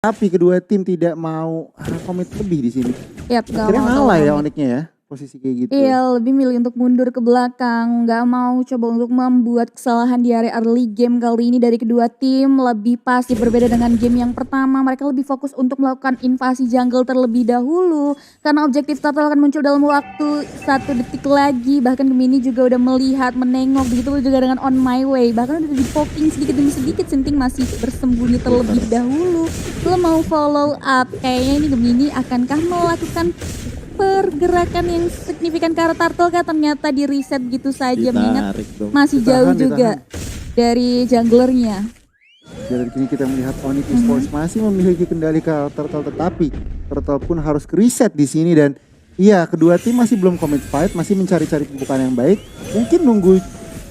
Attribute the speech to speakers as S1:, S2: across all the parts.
S1: Tapi kedua tim tidak mau komit lebih di sini.
S2: Yap, gak
S1: Akhirnya
S2: mau
S1: ngalah ya
S2: komit.
S1: Onyxnya ya, posisi kayak gitu.
S2: Iya, lebih milih untuk mundur ke belakang, nggak mau coba untuk membuat kesalahan di area early game kali ini dari kedua tim. Lebih pasif berbeda dengan game yang pertama, mereka lebih fokus untuk melakukan invasi jungle terlebih dahulu. Karena objektif turtle akan muncul dalam waktu 1 detik lagi. Bahkan Gemini juga udah melihat, menengok, begitu juga dengan on my way. Bahkan udah di poking sedikit demi sedikit, Sinting masih bersembunyi terlebih dahulu. Lo mau follow up, kayaknya ini Gemini akankah melakukan pergerakan yang signifikan ke arah turtle kah? Ternyata di reset gitu saja, mengingat masih jauh juga dari junglernya.
S1: Dari sini kita melihat Onyx Esports masih memiliki kendali ke turtle, tetapi turtle pun harus ke reset di sini. Dan iya, kedua tim masih belum commit fight, masih mencari-cari pembukaan yang baik. Mungkin nunggu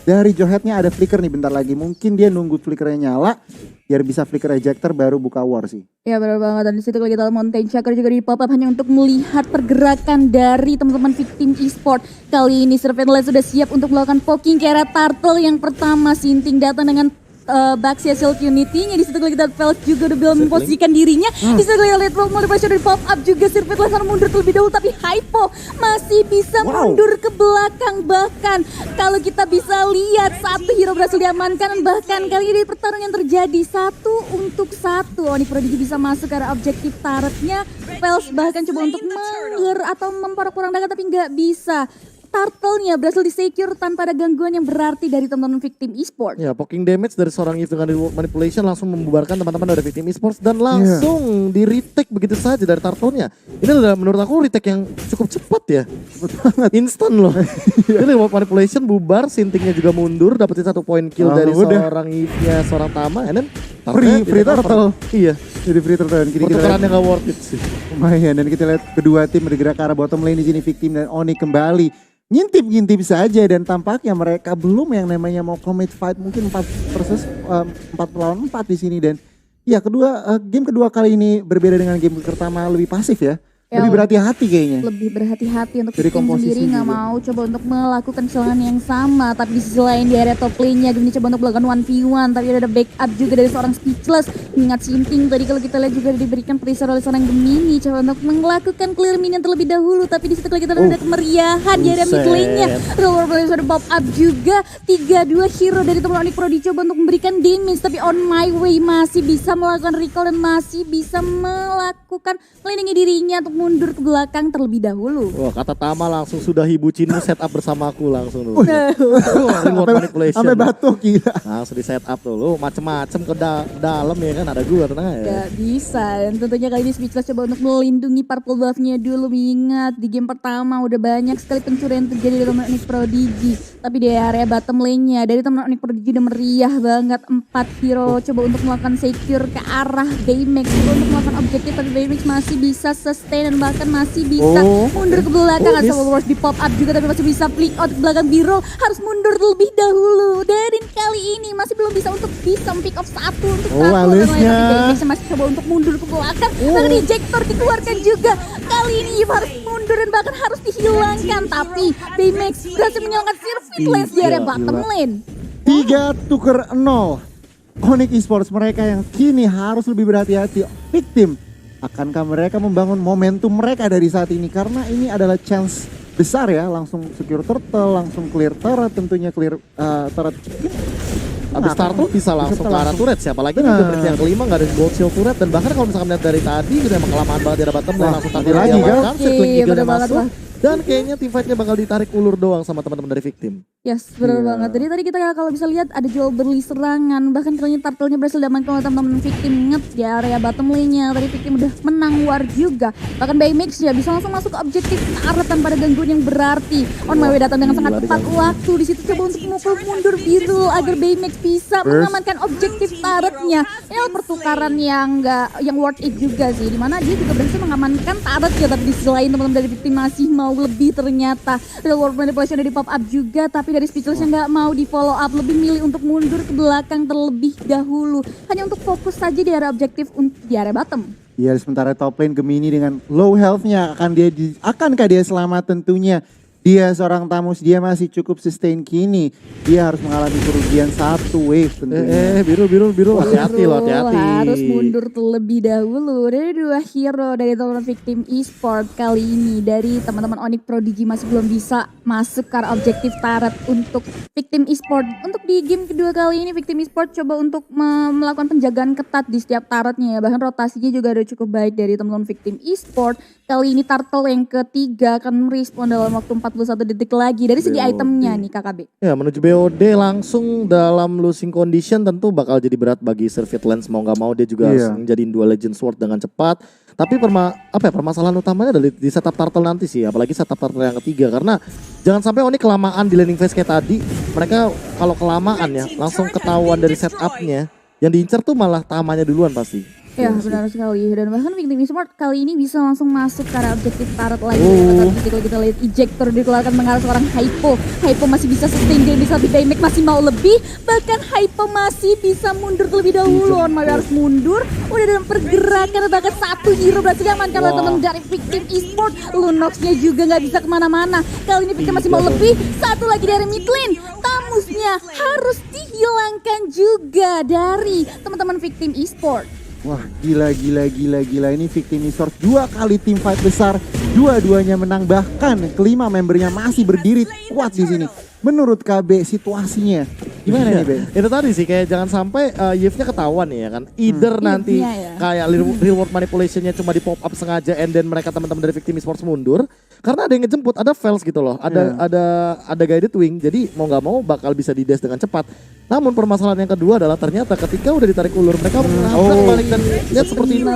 S1: dari Joheadnya ada flicker nih bentar lagi, mungkin dia nunggu flickernya nyala biar bisa flicker ejector baru buka war sih.
S2: Ya benar banget, dan disitu kalau kita lihat Mountain Chakra juga di pop up hanya untuk melihat pergerakan dari teman-teman Victim Esport. Kali ini Serpentless sudah siap untuk melakukan poking ke arah turtle yang pertama. Sinting datang dengan Baxia Shield Unity-nya. Di situ kalau kita Felt juga udah bilang memposisikan dirinya. Di situ kita lihat Roll Pressure dari pop up juga. Serpentless harus mundur terlebih dahulu, tapi Hypo masih bisa mundur ke belakang. Bahkan kalau kita bisa lihat satu hero berhasil diamankan, dan bahkan kali ini pertarungan terjadi 1-1. Onyx Prodigy bisa masuk ke arah objektif turretnya. Fels bahkan coba untuk atau memperkurang dagan tapi nggak bisa. Turtle-nya berhasil di-secure tanpa ada gangguan yang berarti dari teman-teman Victim Esport.
S3: Ya, poking damage dari seorang Eve dengan reward manipulation langsung membubarkan teman-teman dari Victim Esports dan langsung di retake begitu saja dari Turtle-nya. Ini adalah menurut aku retake yang cukup cepat ya. Cepet banget. Instan loh. Jadi reward manipulation bubar, Sintingnya juga mundur, dapetin 1 point kill dari seorang Eve-nya, seorang Tama, and then
S1: Free turtle.
S3: Iya.
S1: Jadi free turtle. Dan
S3: pertukarannya gak worth it sih.
S1: Lumayan, dan kita lihat kedua tim bergerak ke arah bottom lane di sini. Victim dan Onyx kembali ngintip-ngintip saja, dan tampaknya mereka belum yang namanya mau commit fight, mungkin 4 lawan 4 di sini. Dan ya game kedua kali ini berbeda dengan game pertama, lebih pasif ya. Lebih berhati-hati kayaknya.
S2: Lebih berhati-hati untuk
S1: Dari
S2: tim sendiri, nggak mau coba untuk melakukan kesalahan yang sama. Tapi di sisi lain di area top lane-nya Gemini coba untuk melakukan 1v1, tapi ada backup juga dari seorang Speechless. Mengingat Sinting tadi kalau kita lihat juga diberikan pressure oleh seorang Gemini, coba untuk melakukan clear minion terlebih dahulu. Tapi di situ kalau kita lihat ada kemeriahan di area mid lane-nya. Roller pressure pop up juga, 3-2 hero dari teman Onyx Prodigy coba untuk memberikan damage, tapi on my way masih bisa melakukan recall dan masih bisa melakukan melindungi dirinya untuk mundur ke belakang terlebih dahulu.
S3: Wah, kata Tama langsung sudahi bucinmu, set up bersama aku langsung dulu. Reward manipulation.
S1: Sampai batuk gila.
S3: Langsung di set up tuh, lu macem-macem ke dalam ya kan, ada gua tenang ya.
S2: Gak bisa, dan tentunya kali ini Speechless coba untuk melindungi purple buff-nya dulu. Mengingat di game pertama udah banyak sekali pencurian terjadi dari teman Onyx Prodigy. Tapi di area bottom lane-nya dari teman Onyx Prodigy udah meriah banget. 4 hero coba untuk melakukan secure ke arah Baymax, coba untuk melakukan objektif, tapi Baymax masih bisa sustain dan bahkan masih bisa mundur ke belakang. Asal Wars di pop up juga, tapi masih bisa flick out ke belakang. Biro harus mundur terlebih dahulu. Dan kali ini masih belum bisa untuk pick off satu untuk Baymax masih coba untuk mundur ke belakang. Bahkan ejector dikeluarkan juga. Kali ini Eve harus mundur dan bahkan harus dihilangkan. Tapi Baymax berhasil menyelamatkan Serpentless di area bottom lane.
S1: 3-0 Onyx Esports, mereka yang kini harus lebih berhati-hati. Victim, akankah mereka membangun momentum mereka dari saat ini? Karena ini adalah chance besar ya, langsung secure turtle, langsung clear turret, tentunya clear turret.
S3: Abis turtle bisa langsung ke arah turret, siapa lagi udah berarti yang kelima gak ada gold shield turret. Dan bahkan kalau misalkan lihat dari tadi udah emang kelamaan banget di arah bottom lane, langsung takdir lagi kan, circling juga udah masuk. Dan kayaknya team fight-nya bakal ditarik ulur doang sama teman-teman dari Victim.
S2: Yes, benar banget. Jadi tadi kita kalau bisa lihat ada jual beli serangan. Bahkan kali ini turtle-nya berhasil diamankan oleh teman-teman Victim. Ingat di area bottom lane-nya tadi Victim udah menang war juga. Bahkan Baymax ya bisa langsung masuk ke objektif arah tanpa ada gangguan yang berarti. On my way datang dengan sangat tepat waktu. Di situ coba untuk memukul mundur biru agar Baymax bisa mengamankan objektif turret-nya. Ini adalah pertukaran yang worth it juga sih. Dimana dia juga berhasil mengamankan turret-nya, tapi di sisi lain teman-teman dari Victim masih mau lebih ternyata. Real world manipulation dari pop up juga, tapi dari Speechless yang nggak mau di follow up, lebih milih untuk mundur ke belakang terlebih dahulu, hanya untuk fokus saja di area objektif di area bottom.
S1: Iya, sementara top lane Gemini dengan low health-nya akankah dia selamat tentunya. Dia seorang Tamus, dia masih cukup sustain kini. Dia harus mengalami kerugian satu wave tentunya.
S3: Biru. Hati-hati loh, hati-hati.
S2: Harus mundur terlebih dahulu. Dari dua hero dari teman-teman Victim Esport kali ini. Dari teman-teman Onyx Prodigy masih belum bisa masuk ke arah objektif turret untuk Victim Esport. Untuk di game kedua kali ini Victim Esport coba untuk melakukan penjagaan ketat di setiap turretnya ya. Bahkan rotasinya juga udah cukup baik dari teman-teman Victim Esport. Kali ini Turtle yang ketiga akan merespon dalam waktu 41 detik lagi dari segi itemnya nih KKB.
S3: Ya menuju BOD langsung dalam losing condition tentu bakal jadi berat bagi Servit Lens mau gak mau dia juga harus menjadiin dua Legend Sword dengan cepat. Tapi permasalahan utamanya adalah di setup Turtle nanti sih, apalagi setup Turtle yang ketiga karena jangan sampai Oni kelamaan di landing phase kayak tadi. Mereka kalau kelamaan ya langsung ketahuan dari setupnya, yang diincar tuh malah Tamanya duluan pasti.
S2: Ya benar sekali, dan bahkan Victim Esport kali ini bisa langsung masuk ke arah objektif turret lagi. Kalau kita lihat ejector dikeluarkan mengarah seorang Hypo masih bisa sustain damage, tapi Baymax masih mau lebih. Bahkan Hypo masih bisa mundur terlebih dahulu. Mario harus mundur, udah dalam pergerakan, bahkan satu hero berhasil diamankan oleh teman dari Victim Esport. Lunoxnya juga nggak bisa kemana-mana. Kali ini Victim masih mau lebih, satu lagi dari mid lane. Tamusnya harus dihilangkan juga dari teman-teman Victim Esport.
S1: Wah gila ini Victim Esport 2 kali tim fight besar, dua-duanya menang, bahkan kelima membernya masih berdiri kuat di sini. Menurut KB situasinya gimana nih Be?
S3: Itu tadi sih kayak jangan sampai Yves-nya ketahuan ya kan. Either nanti kayak real world manipulation-nya cuma di pop up sengaja and then mereka teman-teman dari Victim Esports mundur. Karena ada yang ngejemput, ada fails gitu loh. Ada guided wing. Jadi mau gak mau bakal bisa di-dash dengan cepat. Namun permasalahan yang kedua adalah ternyata ketika udah ditarik ulur mereka nabrak balik dan lihat seperti ini.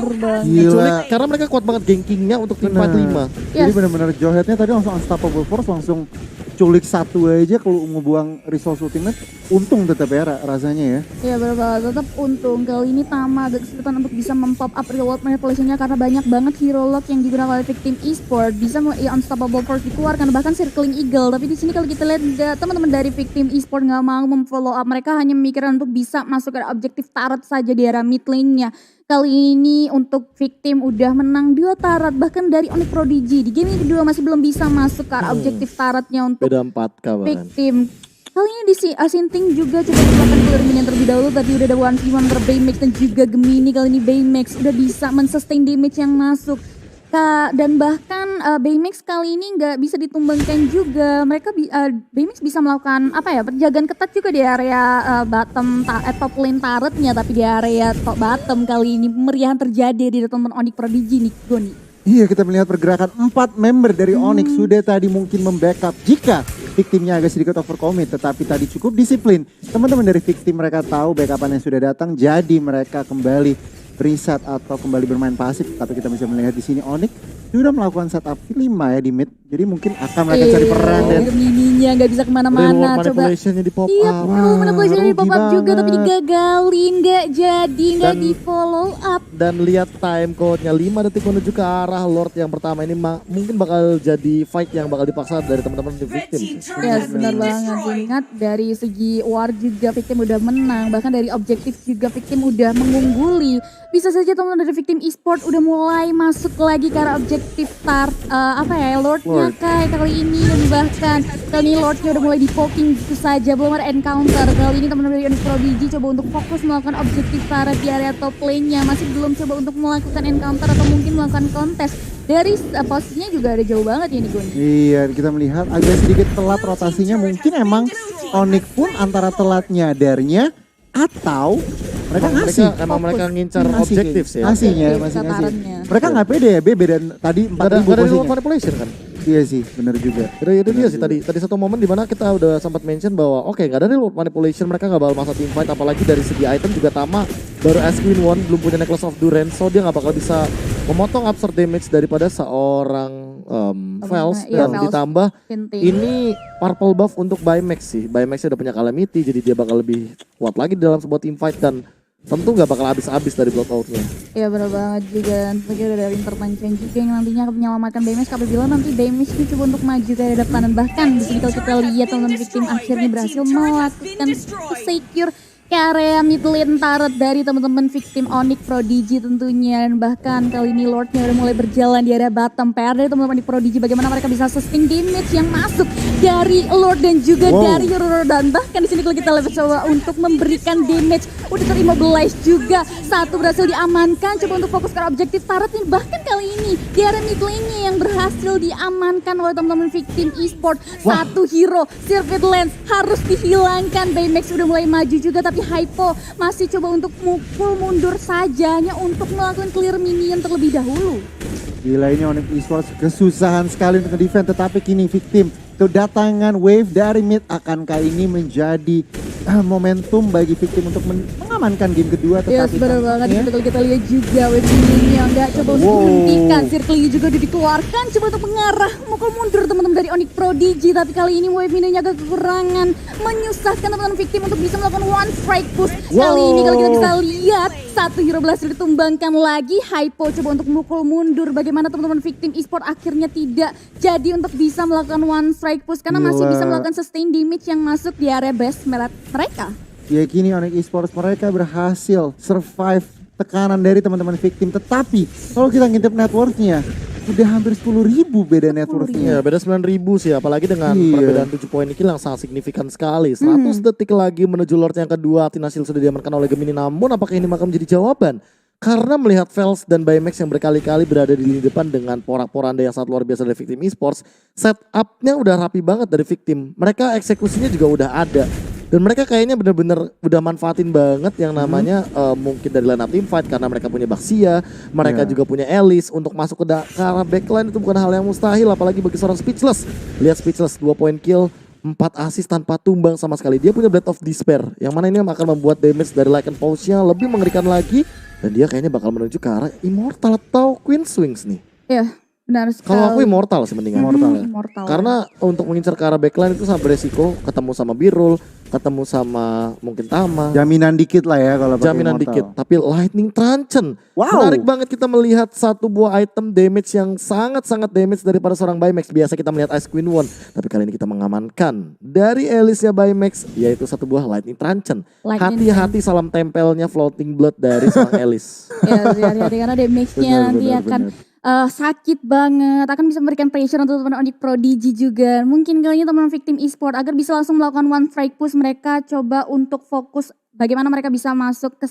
S3: Culik, karena mereka kuat banget gankingnya untuk tim fight 5.
S1: Jadi benar-benar Jawhead-nya tadi langsung unstoppable force, langsung culik satu aja kalau ngebuang resource ultimate. Untung tetap ya rasanya ya.
S2: Iya benar, tetap untung. Kali ini Tama agak kesulitan untuk bisa mempop up real world manipulation-nya karena banyak banget hero lock yang digunakan oleh Victim Esport. Bisa unstoppable force dikeluarkan, bahkan circling eagle. Tapi di sini kalau kita lihat teman-teman dari Victim Esport nggak mau memfollow up, mereka hanya memikirkan untuk bisa masuk ke objektif turret saja di area mid lane-nya. Kali ini untuk Victim udah menang 2 turret, bahkan dari Onyx Prodigy di game yang kedua masih belum bisa masuk ke arah objektif turretnya untuk
S3: beda 4 kawan.
S2: Victim. Kali ini di Sinting juga coba melakukan clear minion terlebih dahulu. Tadi udah ada 1v1 per Baymax dan juga Gemini. Kali ini Baymax udah bisa men-sustain damage yang masuk. Dan bahkan Baymax kali ini nggak bisa ditumbangkan juga. Baymax bisa melakukan penjagaan ketat juga di area bottom top lane turretnya, tapi di area top bottom kali ini pemeriahan terjadi di teman Onyx Prodigy nih Goni.
S1: Iya, kita melihat pergerakan 4 member dari Onyx sudah tadi mungkin membackup jika Victimnya agak sedikit overcommit, tetapi tadi cukup disiplin. Teman-teman dari Victim mereka tahu backupan yang sudah datang, jadi mereka kembali reset atau kembali bermain pasif. Tapi kita bisa melihat di sini Onyx sudah melakukan setup 5 ya di mid. Jadi mungkin akan mereka cari peran dan
S2: mininya nggak bisa kemana-mana. Coba
S3: manipulation-nya di pop
S2: iya,
S3: up.
S2: manipulation di pop up juga tapi digagalin, nggak jadi, nggak di follow up.
S3: Dan lihat time code-nya 5 detik menuju ke arah Lord yang pertama ini mungkin bakal jadi fight yang bakal dipaksa dari teman-teman di Victim.
S2: Ya benar banget. Ingat dari segi war juga Victim udah menang, bahkan dari objektif juga Victim udah mengungguli. Bisa saja teman-teman dari Victim Esport udah mulai masuk lagi ke arah objektif Lordnya kayak kali ini, dan bahkan kali ini Lordnya udah mulai di-poking gitu saja, belum ada encounter. Kali ini teman-teman dari Onyx Prodigy coba untuk fokus melakukan objektif turret di area top lane-nya, masih belum coba untuk melakukan encounter atau mungkin melakukan kontes. Dari posisinya juga ada jauh banget ya nih Gun.
S1: Iya, kita melihat agak sedikit telat rotasinya, mungkin emang Onyx pun antara telat nyadarnya atau mereka ngasih.
S3: Mereka ngincar objektif sih ya.
S1: Ngasihnya masih ngasih. Mereka nggak pede ya, beda dan tadi 4.000 posisinya.
S3: Manipulation kan.
S1: Iya sih, benar juga.
S3: Itu dia sih tadi satu momen di mana kita udah sempat mention bahwa nggak ada real manipulation, mereka nggak bakal masuk team fight, apalagi dari segi item juga Tama baru Queen 1 belum punya Necklace of Durance, so dia nggak bakal bisa memotong absorb damage daripada seorang Vels dan ditambah ini purple buff untuk Baymax sih. Baymax udah punya Calamity, jadi dia bakal lebih kuat lagi dalam sebuah team fight dan tentu nggak bakal habis-habis dari blockout-nya.
S2: Iya benar banget juga, dan tentunya udah ada intervention juga yang nantinya akan menyelamatkan Baymax apabila nanti Baymax coba untuk maju ke depan. Dan bahkan di sini kalau kita lihat teman-teman Victim akhirnya berhasil melakukan secure ke area mid lane turret dari teman-teman victim Onyx Prodigy tentunya. Dan bahkan kali ini Lordnya udah mulai berjalan di area bottom. PR dari teman-teman di Prodigy bagaimana mereka bisa sustain damage yang masuk dari Lord dan juga dari Hero. Dan bahkan di sini kalau kita lihat coba untuk memberikan damage udah terimmobilize juga. Satu berhasil diamankan, coba untuk fokus ke objektif turret ini. Bahkan kali ini di area mid lane-nya yang berhasil diamankan oleh teman-teman victim e-sport. Satu hero Sirvit Lens harus dihilangkan. Baymax udah mulai maju juga tapi Hypo masih coba untuk mukul mundur saja hanya untuk melakukan clear minion terlebih dahulu.
S1: Gila, ini Onyx Esports kesusahan sekali untuk defend, tetapi kini victim kedatangan wave dari mid akankah ini menjadi momentum bagi victim untuk mengamankan game kedua.
S2: Ya
S1: tetapi
S2: benar banget,
S1: tampaknya-
S2: betul kita lihat juga wave ini yang nggak coba untuk menghentikan. Circle juga udah dikeluarkan, coba untuk mengarah mukul mundur teman-teman dari Onyx Prodigy. Tapi kali ini wave ini agak kekurangan, menyusahkan teman-teman victim untuk bisa melakukan one strike push. Kali ini kalau kita bisa lihat satu hero berhasil ditumbangkan lagi. Hypo coba untuk mukul mundur. Bagaimana teman-teman victim e-sport akhirnya tidak jadi untuk bisa melakukan one strike push karena masih bisa melakukan sustain damage yang masuk di area base mereka.
S1: Ya kini Onyx Esports mereka berhasil survive tekanan dari teman-teman victim. Tetapi kalau kita ngintip networknya udah hampir 10.000 beda networknya.
S3: Ya beda 9.000 sih, apalagi dengan
S1: Iya.
S3: perbedaan 7 poin kill yang sangat signifikan sekali. 100 detik lagi menuju Lord yang kedua, Tinasil sudah diamankan oleh Gemini. Namun apakah ini akan menjadi jawaban? Karena melihat Vels dan Baymax yang berkali-kali berada di lini depan dengan porak-poranda yang sangat luar biasa dari victim esports, setupnya udah rapi banget dari victim. Mereka eksekusinya juga udah ada. Dan mereka kayaknya bener-bener udah manfaatin banget yang namanya mungkin dari line up team fight karena mereka punya Baxia, mereka juga punya Alice untuk masuk ke arah backline itu bukan hal yang mustahil apalagi bagi seorang Speechless. Lihat Speechless 2 poin kill, 4 assist tanpa tumbang sama sekali. Dia punya Blade of Despair yang mana ini akan membuat damage dari Lycan Pulse-nya lebih mengerikan lagi dan dia kayaknya bakal menuju ke arah Immortal atau Queen Swings nih.
S2: Ya benar sekali.
S3: Kalau aku Immortal sih mendingan.
S2: Immortal.
S3: Karena untuk mengincar ke arah backline itu sangat beresiko, ketemu sama Birul, ketemu sama mungkin Tama.
S1: Jaminan dikit lah ya kalau pakai
S3: Jaminan
S1: Immortal.
S3: dikit, tapi Lightning Truncheon.
S1: Wow.
S3: Menarik banget kita melihat satu buah item damage yang sangat-sangat damage daripada seorang Baymax. Biasa kita melihat Ice Queen One, tapi kali ini kita mengamankan dari Alice-nya Baymax, yaitu satu buah Lightning Truncheon. Hati-hati salam tempelnya Floating Blood dari seorang Alice.
S2: Ya hati-hati karena damage-nya nanti akan sakit banget, akan bisa memberikan pressure untuk teman-teman Onyx Prodigy juga. Mungkin kali ini teman-teman victim e-sport agar bisa langsung melakukan one strike push, mereka coba untuk fokus bagaimana mereka bisa masuk ke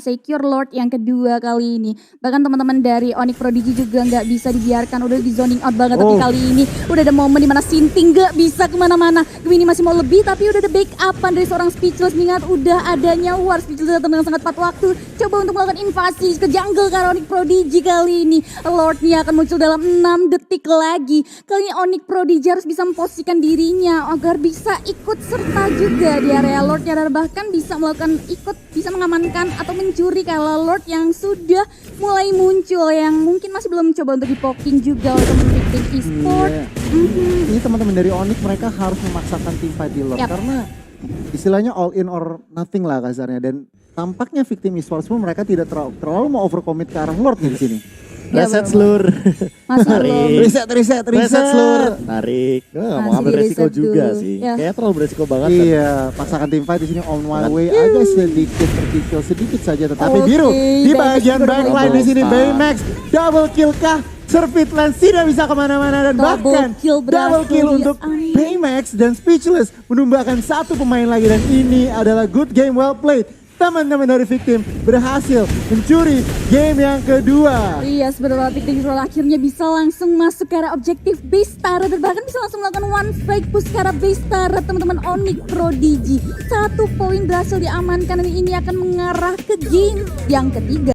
S2: secure Lord yang kedua kali ini. Bahkan teman-teman dari Onyx Prodigy juga nggak bisa dibiarkan, udah di zoning out banget. Tapi kali ini udah ada momen dimana Sinting nggak bisa kemana-mana. Gemini masih mau lebih tapi udah ada backupan dari seorang Speechless. Mengingat udah adanya War, Speechless datang dengan sangat tepat waktu. Coba untuk melakukan invasi ke jungle karena Onyx Prodigy kali ini. Lordnya akan muncul dalam 6 detik lagi. Kali ini Onyx Prodigy harus bisa memposisikan dirinya agar bisa ikut serta juga di area Lordnya dan bahkan bisa bisa mengamankan atau mencuri kalau Lord yang sudah mulai muncul yang mungkin masih belum coba untuk di-poking juga oleh teman victim e-sport.
S1: Ini teman-teman dari Onyx mereka harus memaksakan team fight di Lord karena istilahnya all in or nothing lah kasarnya, dan tampaknya victim esports pun mereka tidak terlalu mau overcommit ke arah Lord di sini.
S3: Reset seluruh.
S2: Masih belum.
S1: Reset
S3: seluruh. Tarik. Mau ambil resiko
S2: reset
S3: juga
S2: dulu.
S3: sih.
S2: Ya.
S3: Kayaknya terlalu beresiko banget kan.
S1: Iya, paksakan team fight di sini on one way agak sedikit terkikil sedikit saja, tetapi biru di bagian backline di sini Baymax double kill kah? Sirvit Lens tidak bisa kemana-mana dan bahkan double kill untuk Baymax dan Speechless menumbangkan satu pemain lagi, dan ini adalah good game well played. Teman-teman dari victim berhasil mencuri game yang kedua.
S2: Iya sebenarnya victim akhirnya bisa langsung masuk ke arah objektif base turret dan bahkan bisa langsung melakukan one strike push ke arah base turret teman-teman Onyx Prodigy. 1 poin berhasil diamankan dan ini akan mengarah ke game yang ketiga.